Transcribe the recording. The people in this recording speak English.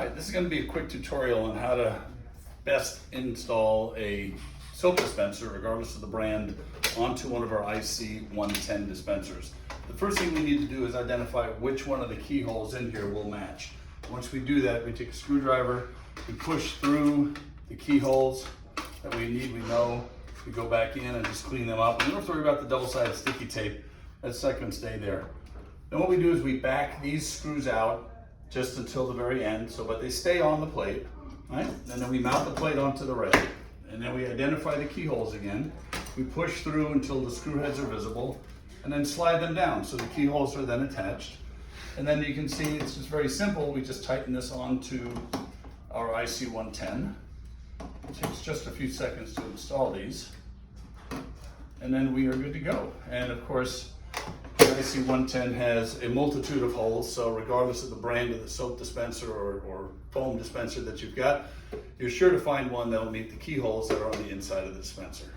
Hi, this is going to be a quick tutorial on how to best install a soap dispenser, regardless of the brand, onto one of our IC110 dispensers. The first thing we need to do is identify which one of the keyholes in here will match. Once we do that, we take a screwdriver, we push through the keyholes that we know. We go back in and just clean them up. We don't have to worry about the double-sided sticky tape. That's not going to stay there. Then what we do is we back these screws out just until the very end, but they stay on the plate, right? And then we mount the plate onto the rail. And then we identify the keyholes again. We push through until the screw heads are visible, and then slide them down so the keyholes are then attached. And then you can see it's just very simple. We just tighten this onto our IC110. It takes just a few seconds to install these. And then we are good to go. And of course, the IC110 has a multitude of holes, so regardless of the brand of the soap dispenser or foam dispenser that you've got, you're sure to find one that will meet the keyholes that are on the inside of the dispenser.